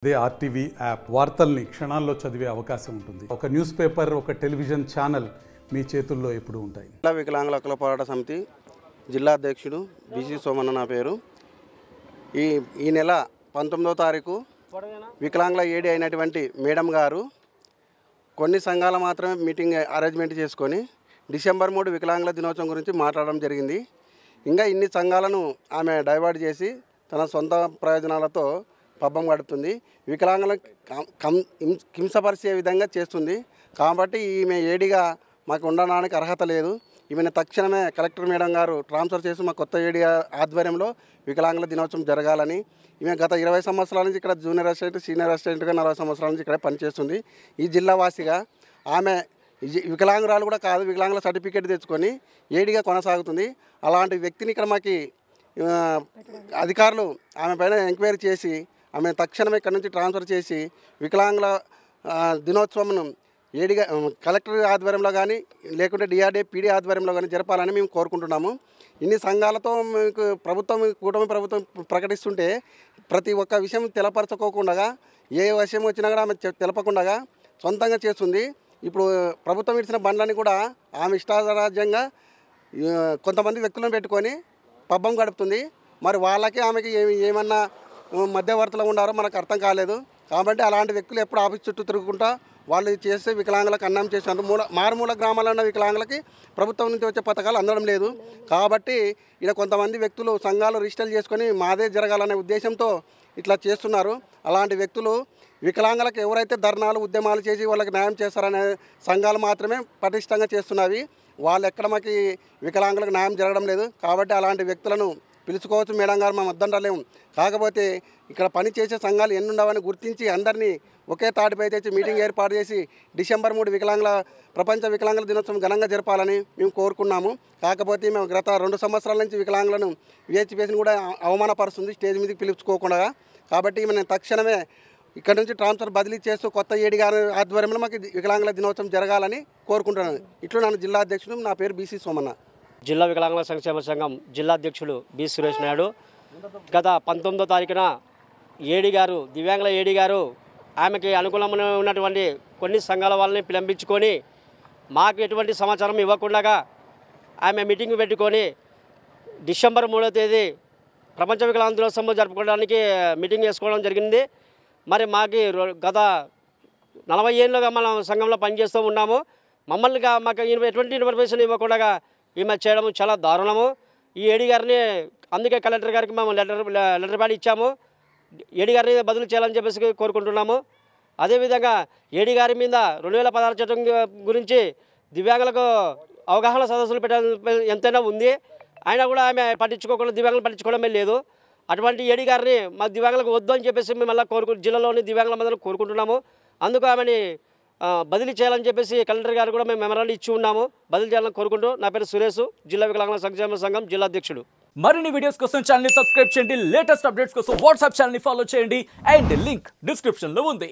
అదే RTV app వార్తల్ని క్షణాల్లో చదివే అవకాశం ఉంటుంది. ఒక న్యూస్ పేపర్, ఒక టెలివిజన్ ఛానల్ మీ చేతుల్లో ఎప్పుడు ఉంటాయి. జిల్లా వికలాంగుల హక్కుల పోరాట సమితి జిల్లా అధ్యక్షుడు బీసీ సోమన్న నా పేరు. ఈ నెల 19వ తారీఖు వికలాంగుల ఏడీ అయినటువంటి మేడం గారు కొన్ని సంఘాల మాత్రమే మీటింగ్ అరేంజ్మెంట్ చేసుకొని డిసెంబర్ 3 వికలాంగుల దినోత్సవం గురించి మాట్లాడడం జరిగింది. ఇంకా ఇన్ని సంఘాలను ఆమె డైవర్ట్ చేసి తన సొంత ప్రయోజనాలతో పబ్బం గడుపుతుంది. వికలాంగులను హింసపరిచే విధంగా చేస్తుంది. కాబట్టి ఈమె ఏడీగా మాకు ఉండడానికి అర్హత లేదు. ఈమెను తక్షణమే కలెక్టర్ మేడం గారు ట్రాన్స్ఫర్ చేసి మా కొత్త ఏడీ ఆధ్వర్యంలో వికలాంగుల దినోత్సవం జరగాలని. ఈమె గత 20 సంవత్సరాల నుంచి ఇక్కడ జూనియర్ అసిస్టెంట్, సీనియర్ అసిస్టెంట్గా 40 సంవత్సరాల నుంచి ఇక్కడే పనిచేస్తుంది. ఈ జిల్లా వాసిగా ఆమె వికలాంగురాలు కూడా కాదు, వికలాంగుల సర్టిఫికేట్ తెచ్చుకొని ఏడీగా కొనసాగుతుంది. అలాంటి వ్యక్తిని ఇక్కడ మాకు అధికారులు ఆమె పైన ఎంక్వైరీ చేసి ఆమె తక్షణమే ఇక్కడ నుంచి ట్రాన్స్ఫర్ చేసి వికలాంగుల దినోత్సవం ఏడీగా కలెక్టర్ ఆధ్వర్యంలో కానీ లేకుంటే డిఆర్డీ పీడీ ఆధ్వర్యంలో కానీ జరపాలని మేము కోరుకుంటున్నాము. ఇన్ని సంఘాలతో మీకు కూటమి ప్రభుత్వం ప్రకటిస్తుంటే ప్రతి ఒక్క విషయం తెలపరచుకోకుండా ఏ విషయం వచ్చినా కూడా ఆమె తెలపకుండా సొంతంగా చేస్తుంది. ఇప్పుడు ప్రభుత్వం ఇచ్చిన బండ్లని కూడా ఆమె ఇష్టారాజ్యంగా కొంతమంది వ్యక్తులను పెట్టుకొని పబ్బం గడుపుతుంది. మరి వాళ్ళకి ఆమెకి ఏమన్నా మధ్యవర్తులు ఉన్నారో మనకు అర్థం కాలేదు. కాబట్టి అలాంటి వ్యక్తులు ఎప్పుడు ఆఫీస్ చుట్టూ తిరుగుకుంటా వాళ్ళు చేసే వికలాంగులకు అన్నం చేసినారు. మారుమూల గ్రామాల్లో ఉన్న వికలాంగులకి ప్రభుత్వం నుంచి వచ్చే పథకాలు అందడం లేదు. కాబట్టి ఇక్కడ కొంతమంది వ్యక్తులు సంఘాలు రిజిస్టర్ చేసుకొని మాదే జరగాలనే ఉద్దేశంతో ఇట్లా చేస్తున్నారు. అలాంటి వ్యక్తులు వికలాంగులకు ఎవరైతే ధర్నాలు ఉద్యమాలు చేసి వాళ్ళకి న్యాయం చేస్తారనే సంఘాలు మాత్రమే పటిష్టంగా చేస్తున్నవి. వాళ్ళు ఎక్కడ మాకు వికలాంగులకు న్యాయం జరగడం లేదు. కాబట్టి అలాంటి వ్యక్తులను పిలుచుకోవచ్చు మేడం గారు, మా మద్దండలేము. కాకపోతే ఇక్కడ పనిచేసే సంఘాలు ఎన్ని ఉండవని గుర్తించి అందరినీ ఒకే తాటిపై తెచ్చి మీటింగ్ ఏర్పాటు చేసి డిసెంబర్ 3 ప్రపంచ వికలాంగుల దినోత్సవం ఘనంగా జరపాలని మేము కోరుకున్నాము. కాకపోతే మేము గత 2 సంవత్సరాల నుంచి వికలాంగులను విహెచ్పిఎస్ని కూడా అవమానపరుస్తుంది స్టేజ్ మీదకి పిలుచుకోకుండా. కాబట్టి మేము తక్షణమే ఇక్కడ నుంచి ట్రాన్స్ఫర్ బదిలీ చేస్తూ కొత్త ఏడీ గారి ఆధ్వర్యంలో మాకు వికలాంగుల దినోత్సవం జరగాలని కోరుకుంటున్నాను. ఇట్లు నన్ను జిల్లా అధ్యక్షుడు, నా పేరు బీసీ సోమన్న. జిల్లా వికలాంగుల సంక్షేమ సంఘం జిల్లా అధ్యక్షుడు బి సురేష్ నాయుడు. గత 19వ తారీఖున ఏడీ గారు, దివ్యాంగుల ఏడీ గారు ఆమెకి అనుకూలంగా ఉన్నటువంటి కొన్ని సంఘాల వాళ్ళని పిలిపించుకొని మాకు ఎటువంటి సమాచారం ఇవ్వకుండా ఆమె మీటింగ్ పెట్టుకొని డిసెంబర్ 3వ తేదీ ప్రపంచ వికలాంగుల దినోత్సవం జరుపుకోవడానికి మీటింగ్ చేసుకోవడం జరిగింది. మరి మాకు గత 40 ఏళ్ళుగా మనం సంఘంలో పనిచేస్తూ ఉన్నాము. మమ్మల్ని మాకు ఎటువంటి ఇన్ఫర్మేషన్ ఇవ్వకుండా ఈమె చేయడం చాలా దారుణము. ఈ ఏడీ గారిని అందుకే కలెక్టర్ గారికి మేము లెటర్ ప్యాడ్ ఇచ్చాము. ఏడీ గారిని బదులు చేయాలని చెప్పేసి కోరుకుంటున్నాము. అదేవిధంగా ఏడీ గారి మీద 2016 చట్టం గురించి దివ్యాంగులకు అవగాహన సదస్సులు పెట్టాలని ఎంతైనా ఉంది. అయినా కూడా ఆమె పట్టించుకోకుండా దివ్యాంగులు పట్టించుకోవడమే లేదు. అటువంటి ఏడీ గారిని మా దివ్యాంగులకు వద్దు అని చెప్పేసి మేము మళ్ళీ జిల్లాలోని దివ్యాంగుల మందరం కోరుకుంటున్నాము. అందుకు ఆమెని బదిలీ చేయాలని చెప్పేసి కలెక్టర్ గారు కూడా మేము మెమరాండం ఇచ్చి ఉన్నాము. బదిలీ చేయాలని కోరుకుంటూ నా పేరు సురేష్, జిల్లా వికలాంగుల సంక్షేమ సంఘం జిల్లా అధ్యక్షుడు. మరిన్ని వీడియోస్ కోసం ఛానల్ ని సబ్స్క్రైబ్ చేయండి. లేటెస్ట్ అప్డేట్స్ కోసం వాట్సాప్ ఛానల్ ని ఫాలో చేయండి. అండ్ లింక్ డిస్క్రిప్షన్ లో ఉంది.